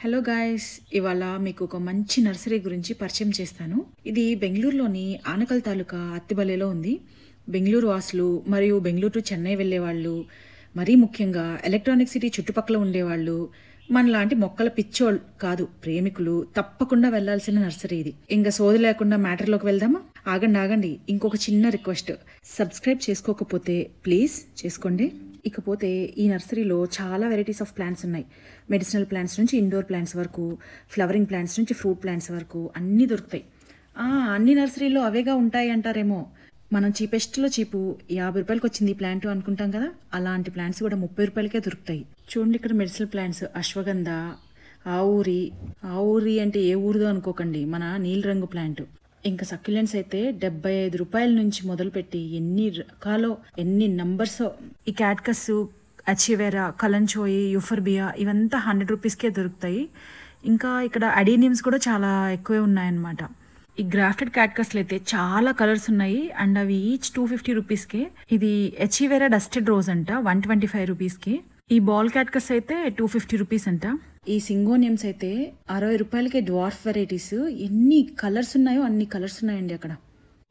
Hello guys, ఇవాళ మీకు ఒక మంచి నర్సరీ గురించి పరిచయం చేస్తాను. ఇది బెంగళూరులోని ఆనకల్ తాలూకా అత్తిబలేలో ఉంది. బెంగళూరు వాసులు మరియు బెంగళూరు టు చెన్నై వెళ్ళేవాళ్ళు, మరీ ముఖ్యంగా ఎలక్ట్రానిక్ సిటీ చుట్టుపక్కల ఉండేవాళ్ళు, మనలాంటి మొక్కల పిచ్చోళ్ళు కాదు ప్రేమికులు తప్పకుండా వెళ్లాల్సిన నర్సరీ ఇది. ఇంకా సోది లేకుండా మ్యాటర్లోకి వెళ్దామా? ఆగండి, ఇంకొక చిన్న రిక్వెస్ట్. సబ్స్క్రైబ్ చేసుకోకపోతే ప్లీజ్ చేసుకోండి. ఇకపోతే ఈ నర్సరీలో చాలా వెరైటీస్ ఆఫ్ ప్లాంట్స్ ఉన్నాయి. మెడిసినల్ ప్లాంట్స్ నుంచి ఇండోర్ ప్లాంట్స్ వరకు, ఫ్లవరింగ్ ప్లాంట్స్ నుంచి ఫ్రూట్ ప్లాంట్స్ వరకు అన్నీ దొరుకుతాయి. అన్ని నర్సరీలో అవేగా ఉంటాయి అంటారేమో. మనం చీపెస్ట్లో చీపు 50 రూపాయలకి వచ్చింది ఈ ప్లాంట్ అనుకుంటాం కదా, అలాంటి ప్లాంట్స్ కూడా 30 రూపాయలకే దొరుకుతాయి. చూడండి, ఇక్కడ మెడిసినల్ ప్లాంట్స్ అశ్వగంధ, ఆవురి అంటే ఏ ఊరిదో అనుకోకండి, మన నీల రంగు ప్లాంట్. ఇంకా సక్యులెంట్స్ అయితే 75 రూపాయల నుంచి మొదలుపెట్టి ఎన్ని రకాలో ఎన్ని నంబర్సో. ఈ క్యాట్కస్, అచివెరా, కలంచోయి, యూఫర్బియా ఇవంతా 100 రూపీస్కే దొరుకుతాయి. ఇంకా ఇక్కడ అడీనియమ్స్ కూడా చాలా ఎక్కువే ఉన్నాయన్నమాట. ఈ గ్రాఫ్టెడ్ క్యాట్కస్లు అయితే చాలా కలర్స్ ఉన్నాయి అండ్ అవి ఈచ్ 250 రూపీస్కే. ఇది అచివెరా డస్టెడ్ రోజ్ అంట 125 రూపీస్కి. ఈ బాల్ క్యాట్కస్ అయితే 250 రూపీస్ అంట. ఈ సింగోనియమ్స్ అయితే 60 రూపాయలకే డ్వార్ఫ్ వెరైటీస్. ఎన్ని కలర్స్ ఉన్నాయో అన్ని కలర్స్ ఉన్నాయండి అక్కడ.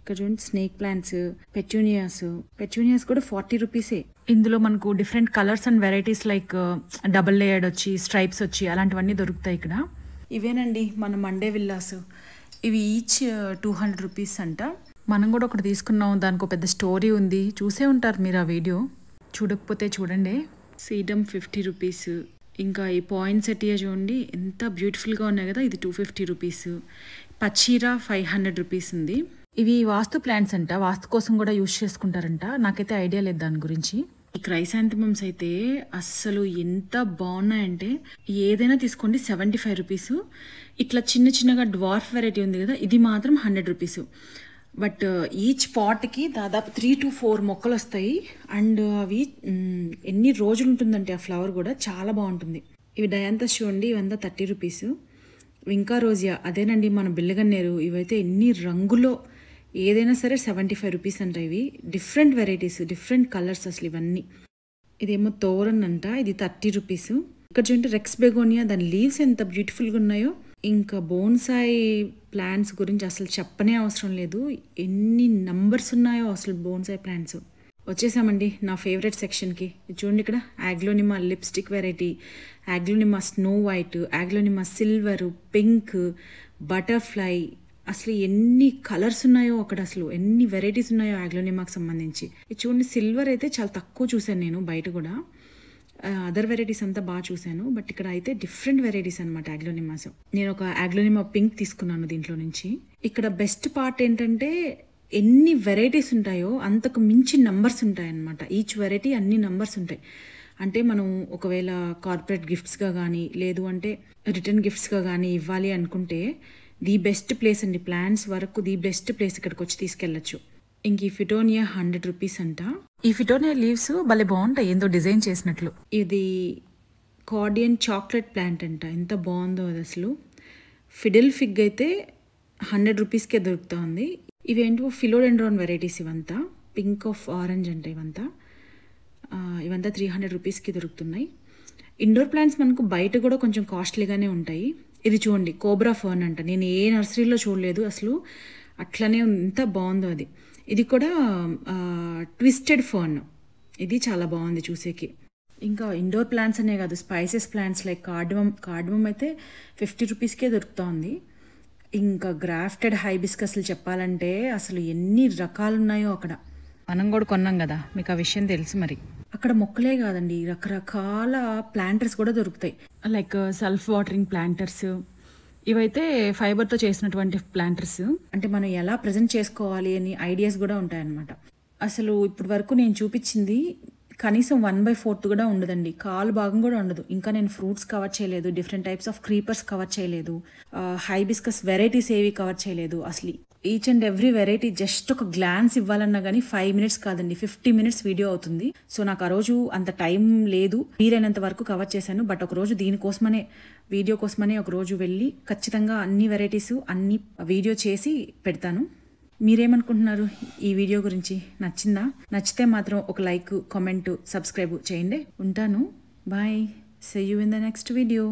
ఇక్కడ చూడండి, స్నేక్ ప్లాంట్స్, పెట్యూనియాస్ కూడా 40 రూపీసే. ఇందులో మనకు different colours and varieties like double layered వచ్చి, స్ట్రైప్స్ వచ్చి అలాంటివన్నీ దొరుకుతాయి ఇక్కడ. ఇవేనండి మన మండే విల్లాస్. ఇవి ఈచ్ 200 రూపీస్ అంట. మనం కూడా ఒకటి తీసుకున్నాం, దానికి ఒక పెద్ద స్టోరీ ఉంది, చూసే ఉంటారు మీరు ఆ వీడియో. చూడకపోతే చూడండి. సీడమ్ 50 రూపీస్. ఇంకా ఈ పాయింట్స్ ఎట్టియా చూడండి, ఎంత బ్యూటిఫుల్గా ఉన్నాయి కదా. ఇది 250 రూపీస్. పచ్చీరా 500 రూపీస్ ఉంది. ఇవి వాస్తు ప్లాంట్స్ అంట, వాస్తు కోసం కూడా యూజ్ చేసుకుంటారంట. నాకైతే ఐడియా లేదు దాని గురించి. ఈ క్రైసాంథమమ్స్ అయితే అస్సలు ఎంత బాగున్నాయంటే ఏదైనా తీసుకోండి 75 రూపీస్. ఇట్లా చిన్నగా డ్వార్ఫ్ వెరైటీ ఉంది కదా, ఇది మాత్రం 100 రూపీస్. బట్ ఈచ్ పాట్కి దాదాపు 3 to 4 మొక్కలు వస్తాయి అండ్ అవి ఎన్ని రోజులు ఉంటుందంటే ఆ ఫ్లవర్ కూడా చాలా బాగుంటుంది. ఇవి డయాంతస్ చూడండి, ఇవంతా 30 రూపీస్. వింకా రోజియా అదేనండి మన బిల్లగన్నేరు. ఇవైతే ఎన్ని రంగులో ఏదైనా సరే 75 రూపీస్ అంట. ఇవి డిఫరెంట్ వెరైటీస్, డిఫరెంట్ కలర్స్ అసలు ఇవన్నీ. ఇదేమో తోరన్ అంట, ఇది 30 రూపీస్. ఇక్కడ చూడండి రెక్స్ బెగోనియా, దాని లీవ్స్ ఎంత బ్యూటిఫుల్గా ఉన్నాయో. ఇంకా బోన్సాయి ప్లాంట్స్ గురించి అసలు చెప్పనే అవసరం లేదు, ఎన్ని నంబర్స్ ఉన్నాయో అసలు బోన్సాయి ప్లాంట్స్. వచ్చేసామండి నా ఫేవరెట్ సెక్షన్కి. చూడండి, ఇక్కడ aglaonema lipstick variety, aglaonema snow white, aglaonema silver, pink, butterfly. అసలు ఎన్ని కలర్స్ ఉన్నాయో అక్కడ, అసలు ఎన్ని వెరైటీస్ ఉన్నాయో ఆగ్లోనిమాకి సంబంధించి. చూడండి, సిల్వర్ అయితే చాలా తక్కువ చూశాను నేను బయట కూడా. అదర్ వెరైటీస్ అంతా బాగా చూశాను, బట్ ఇక్కడ అయితే డిఫరెంట్ వెరైటీస్ అనమాట ఆగ్లోనిమాస్. నేను ఒక ఆగ్లోనిమా పింక్ తీసుకున్నాను దీంట్లో నుంచి. ఇక్కడ బెస్ట్ పార్ట్ ఏంటంటే ఎన్ని వెరైటీస్ ఉంటాయో అంతకు మించి నంబర్స్ ఉంటాయన్నమాట. ఈచ్ వెరైటీ అన్ని నంబర్స్ ఉంటాయి. అంటే మనం ఒకవేళ కార్పొరేట్ గిఫ్ట్స్గా కానీ లేదు అంటే రిటర్న్ గిఫ్ట్స్గా కానీ ఇవ్వాలి అనుకుంటే ది బెస్ట్ ప్లేస్ అండి. ప్లాంట్స్ వరకు ది బెస్ట్ ప్లేస్, ఇక్కడికి వచ్చి తీసుకెళ్ళచ్చు. ఇంక ఈ ఫిటోనియా 100 రూపీస్ అంట. ఈ ఫిటోనియా లీవ్స్ భలే బాగుంటాయి, ఏందో డిజైన్ చేసినట్లు. ఇది కార్డియన్ చాక్లెట్ ప్లాంట్ అంట, ఎంత బాగుందో అది అసలు. ఫిడెల్ ఫిగ్ అయితే 100 రూపీస్కే దొరుకుతా ఉంది. ఇవేంటో ఫిలోడెండ్రాన్ వెరైటీస్ ఇవంతా, పింక్ ఆఫ్ ఆరెంజ్ అంట ఇవంతా 300 రూపీస్కి దొరుకుతున్నాయి. ఇండోర్ ప్లాంట్స్ మనకు బయట కూడా కొంచెం కాస్ట్లీగానే ఉంటాయి. ఇది చూడండి, కోబ్రా ఫర్న్ అంట, నేను ఏ నర్సరీలో చూడలేదు అసలు, అట్లనే ఎంత బాగుందో అది. ఇది కూడా ట్విస్టెడ్ ఫర్న్, ఇది చాలా బాగుంది చూసేకి. ఇంకా ఇండోర్ ప్లాంట్స్ అనే కాదు, స్పైసెస్ ప్లాంట్స్ లైక్ కార్డమమ్ అయితే 50 రూపీస్కే దొరుకుతా ఉంది. ఇంకా గ్రాఫ్టెడ్ హైబిస్కస్లు చెప్పాలంటే అసలు ఎన్ని రకాలు ఉన్నాయో అక్కడ. మనం కూడా కొన్నాం కదా, మీకు ఆ విషయం తెలుసు. మరి అక్కడ మొక్కలే కాదండి, రకరకాల ప్లాంటర్స్ కూడా దొరుకుతాయి, లైక్ సెల్ఫ్ వాటరింగ్ ప్లాంటర్స్. ఇవైతే ఫైబర్తో చేసినటువంటి ప్లాంటర్స్. అంటే మనం ఎలా ప్రజెంట్ చేసుకోవాలి అని ఐడియాస్ కూడా ఉంటాయన్నమాట. అసలు ఇప్పటి వరకు నేను చూపించింది కనీసం 1/4 కూడా ఉండదండి, కాలు భాగం కూడా ఉండదు. ఇంకా నేను ఫ్రూట్స్ కవర్ చేయలేదు, different types of creepers cover చేయలేదు, హైబిస్కస్ వెరైటీస్ ఏవి కవర్ చేయలేదు. అసలు each and every variety just ఒక గ్లాన్స్ ఇవ్వాలన్నా కానీ 5 minutes కాదండి, 50 minutes వీడియో అవుతుంది. సో నాకు ఆ రోజు అంత టైం లేదు, వీలైనంత వరకు కవర్ చేశాను. బట్ ఒక రోజు దీనికోసమనే, వీడియో కోసమనే ఒక రోజు వెళ్ళి ఖచ్చితంగా అన్ని వెరైటీస్ అన్ని వీడియో చేసి పెడతాను. మీరేమనుకుంటున్నారు ఈ వీడియో గురించి? నచ్చిందా? నచ్చితే మాత్రం ఒక లైక్, కామెంట్, సబ్స్క్రైబ్ చేయండి. ఉంటాను. Bye. See you in the next video.